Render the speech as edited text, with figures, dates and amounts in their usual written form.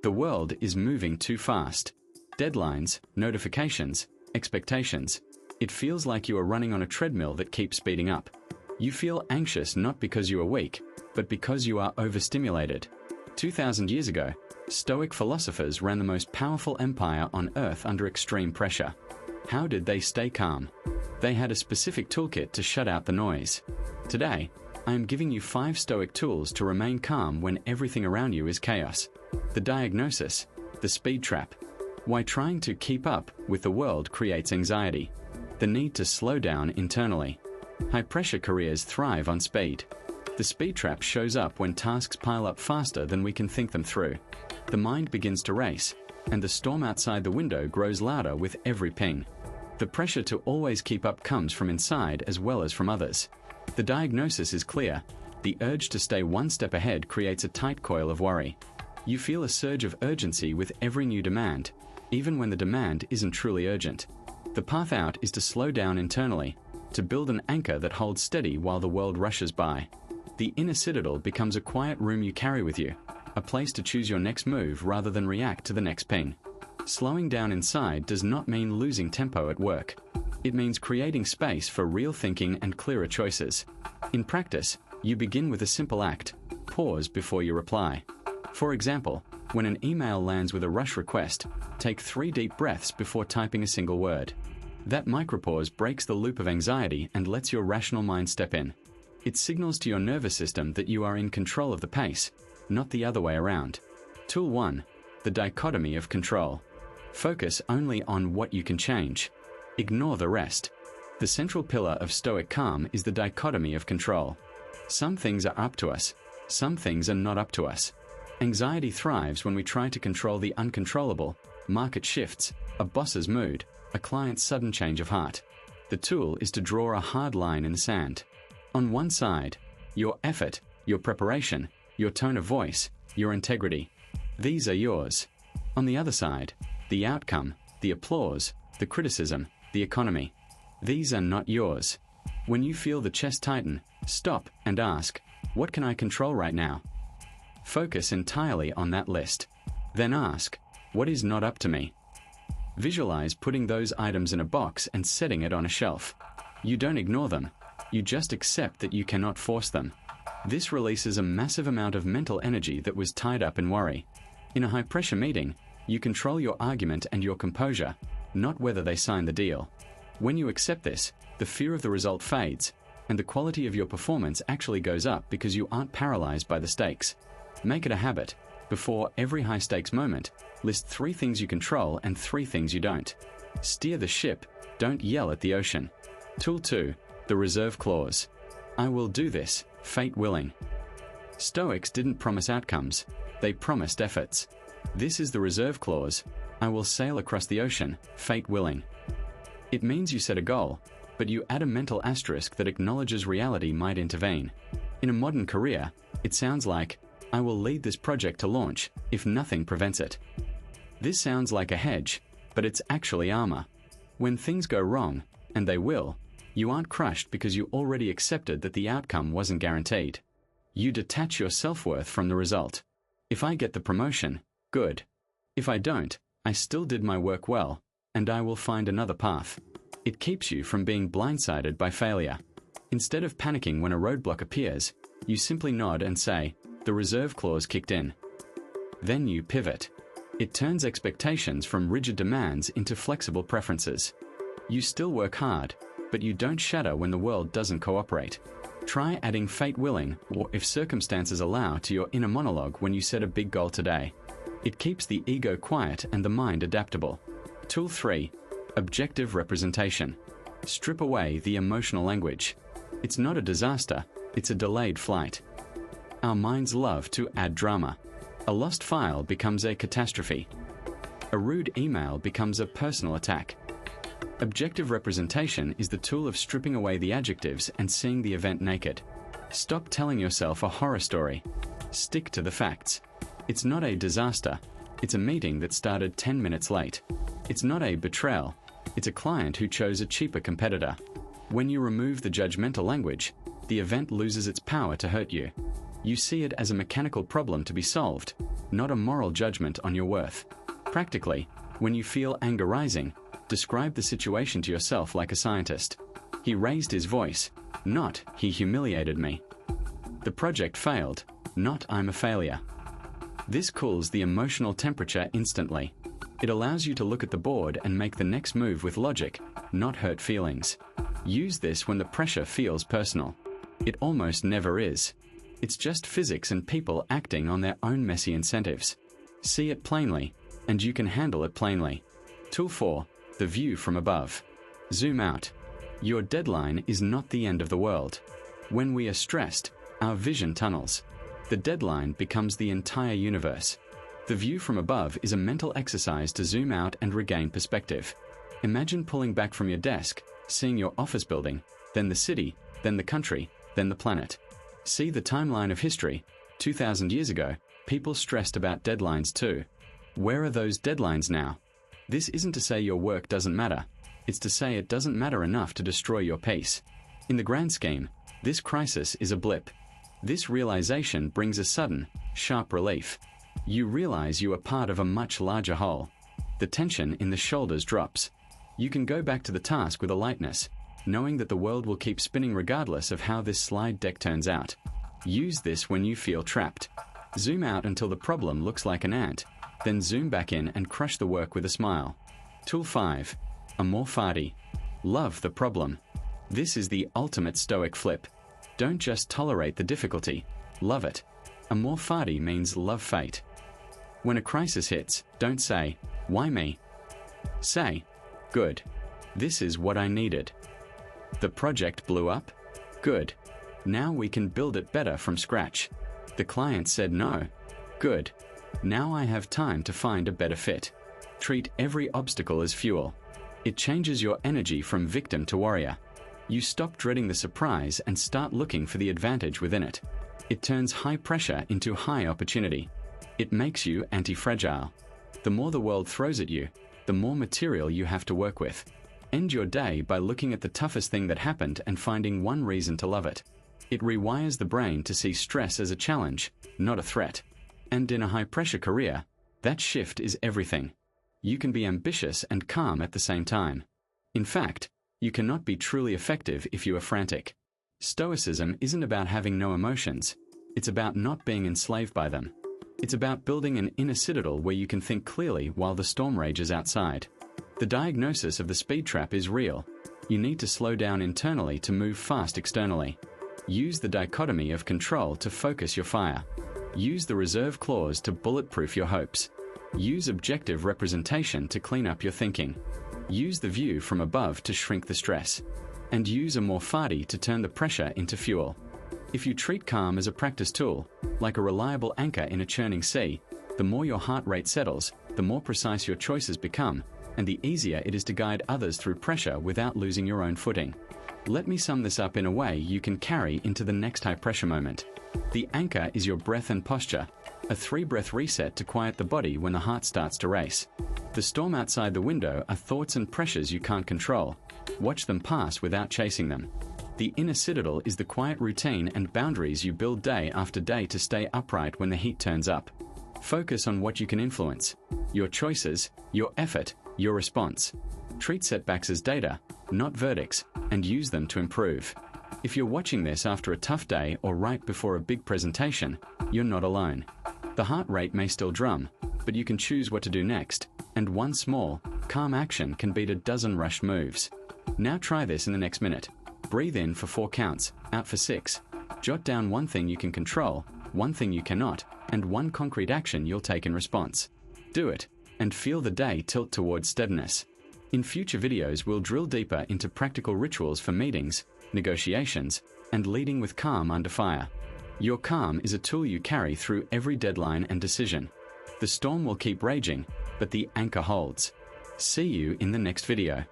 The world is moving too fast. Deadlines, notifications, expectations. It feels like you are running on a treadmill that keeps speeding up. You feel anxious not because you are weak, but because you are overstimulated. 2,000 years ago, Stoic philosophers ran the most powerful empire on earth under extreme pressure. How did they stay calm? They had a specific toolkit to shut out the noise. Today, I am giving you 5 Stoic tools to remain calm when everything around you is chaos. The diagnosis, the speed trap. Why trying to keep up with the world creates anxiety. The need to slow down internally. High-pressure careers thrive on speed. The speed trap shows up when tasks pile up faster than we can think them through. The mind begins to race, and the storm outside the window grows louder with every ping. The pressure to always keep up comes from inside as well as from others. The diagnosis is clear. The urge to stay one step ahead creates a tight coil of worry. You feel a surge of urgency with every new demand, even when the demand isn't truly urgent. The path out is to slow down internally, to build an anchor that holds steady while the world rushes by. The inner citadel becomes a quiet room you carry with you, a place to choose your next move rather than react to the next ping. Slowing down inside does not mean losing tempo at work. It means creating space for real thinking and clearer choices. In practice, you begin with a simple act: pause before you reply. For example, when an email lands with a rush request, take 3 deep breaths before typing a single word. That micropause breaks the loop of anxiety and lets your rational mind step in. It signals to your nervous system that you are in control of the pace, not the other way around. Tool 1. The dichotomy of control. Focus only on what you can change. Ignore the rest. The central pillar of Stoic calm is the dichotomy of control. Some things are up to us, some things are not up to us. Anxiety thrives when we try to control the uncontrollable: market shifts, a boss's mood, a client's sudden change of heart. The tool is to draw a hard line in the sand. On one side, your effort, your preparation, your tone of voice, your integrity. These are yours. On the other side, the outcome, the applause, the criticism, the economy. These are not yours. When you feel the chest tighten, stop and ask, what can I control right now? Focus entirely on that list. Then ask, what is not up to me? Visualize putting those items in a box and setting it on a shelf. You don't ignore them. You just accept that you cannot force them. This releases a massive amount of mental energy that was tied up in worry. In a high-pressure meeting, you control your argument and your composure, not whether they sign the deal. When you accept this, the fear of the result fades, and the quality of your performance actually goes up because you aren't paralyzed by the stakes. Make it a habit. Before every high-stakes moment, list 3 things you control and 3 things you don't. Steer the ship, don't yell at the ocean. Tool 2. The reserve clause. I will do this, fate willing. Stoics didn't promise outcomes, they promised efforts. This is the reserve clause. I will sail across the ocean, fate willing. It means you set a goal, but you add a mental asterisk that acknowledges reality might intervene. In a modern career, it sounds like, I will lead this project to launch, if nothing prevents it. This sounds like a hedge, but it's actually armor. When things go wrong, and they will, you aren't crushed because you already accepted that the outcome wasn't guaranteed. You detach your self-worth from the result. If I get the promotion, good. If I don't, I still did my work well, and I will find another path. It keeps you from being blindsided by failure. Instead of panicking when a roadblock appears, you simply nod and say, the reserve clause kicked in. Then you pivot. It turns expectations from rigid demands into flexible preferences. You still work hard, but you don't shatter when the world doesn't cooperate. Try adding fate willing, or if circumstances allow, to your inner monologue when you set a big goal today. It keeps the ego quiet and the mind adaptable. Tool 3. Objective representation. Strip away the emotional language. It's not a disaster, it's a delayed flight. Our minds love to add drama. A lost file becomes a catastrophe. A rude email becomes a personal attack. Objective representation is the tool of stripping away the adjectives and seeing the event naked. Stop telling yourself a horror story. Stick to the facts. It's not a disaster. It's a meeting that started 10 minutes late. It's not a betrayal. It's a client who chose a cheaper competitor. When you remove the judgmental language, the event loses its power to hurt you. You see it as a mechanical problem to be solved, not a moral judgment on your worth. Practically, when you feel anger rising, describe the situation to yourself like a scientist. He raised his voice, not he humiliated me. The project failed, not I'm a failure. This cools the emotional temperature instantly. It allows you to look at the board and make the next move with logic, not hurt feelings. Use this when the pressure feels personal. It almost never is. It's just physics and people acting on their own messy incentives. See it plainly, and you can handle it plainly. Tool 4. The view from above. Zoom out. Your deadline is not the end of the world. When we are stressed, our vision tunnels. The deadline becomes the entire universe. The view from above is a mental exercise to zoom out and regain perspective. Imagine pulling back from your desk, seeing your office building, then the city, then the country, then the planet. See the timeline of history. 2,000 years ago, people stressed about deadlines too. Where are those deadlines now? This isn't to say your work doesn't matter. It's to say it doesn't matter enough to destroy your peace. In the grand scheme, this crisis is a blip. This realization brings a sudden, sharp relief. You realize you are part of a much larger whole. The tension in the shoulders drops. You can go back to the task with a lightness, knowing that the world will keep spinning regardless of how this slide deck turns out. Use this when you feel trapped. Zoom out until the problem looks like an ant, then zoom back in and crush the work with a smile. Tool 5. Amor fati. Love the problem. This is the ultimate Stoic flip. Don't just tolerate the difficulty, love it. Amor fati means love fate. When a crisis hits, don't say, "Why me?" Say, "Good. This is what I needed." The project blew up? Good. Now we can build it better from scratch. The client said no? Good. Now I have time to find a better fit. Treat every obstacle as fuel. It changes your energy from victim to warrior. You stop dreading the surprise and start looking for the advantage within it. It turns high pressure into high opportunity. It makes you anti-fragile. The more the world throws at you, the more material you have to work with. End your day by looking at the toughest thing that happened and finding one reason to love it. It rewires the brain to see stress as a challenge, not a threat. And in a high-pressure career, that shift is everything. You can be ambitious and calm at the same time. In fact, you cannot be truly effective if you are frantic. Stoicism isn't about having no emotions. It's about not being enslaved by them. It's about building an inner citadel where you can think clearly while the storm rages outside. The diagnosis of the speed trap is real. You need to slow down internally to move fast externally. Use the dichotomy of control to focus your fire. Use the reserve clause to bulletproof your hopes. Use objective representation to clean up your thinking. Use the view from above to shrink the stress. And use amor fati to turn the pressure into fuel. If you treat calm as a practice tool, like a reliable anchor in a churning sea, the more your heart rate settles, the more precise your choices become, and the easier it is to guide others through pressure without losing your own footing. Let me sum this up in a way you can carry into the next high-pressure moment. The anchor is your breath and posture, a 3-breath reset to quiet the body when the heart starts to race. The storm outside the window are thoughts and pressures you can't control. Watch them pass without chasing them. The inner citadel is the quiet routine and boundaries you build day after day to stay upright when the heat turns up. Focus on what you can influence: your choices, your effort, your response. Treat setbacks as data, not verdicts, and use them to improve. If you're watching this after a tough day or right before a big presentation, you're not alone. The heart rate may still drum, but you can choose what to do next, and one small, calm action can beat a dozen rushed moves. Now try this in the next minute. Breathe in for 4 counts, out for 6. Jot down one thing you can control, one thing you cannot, and one concrete action you'll take in response. Do it, and feel the day tilt towards steadiness. In future videos, we'll drill deeper into practical rituals for meetings, negotiations, and leading with calm under fire. Your calm is a tool you carry through every deadline and decision. The storm will keep raging, but the anchor holds. See you in the next video.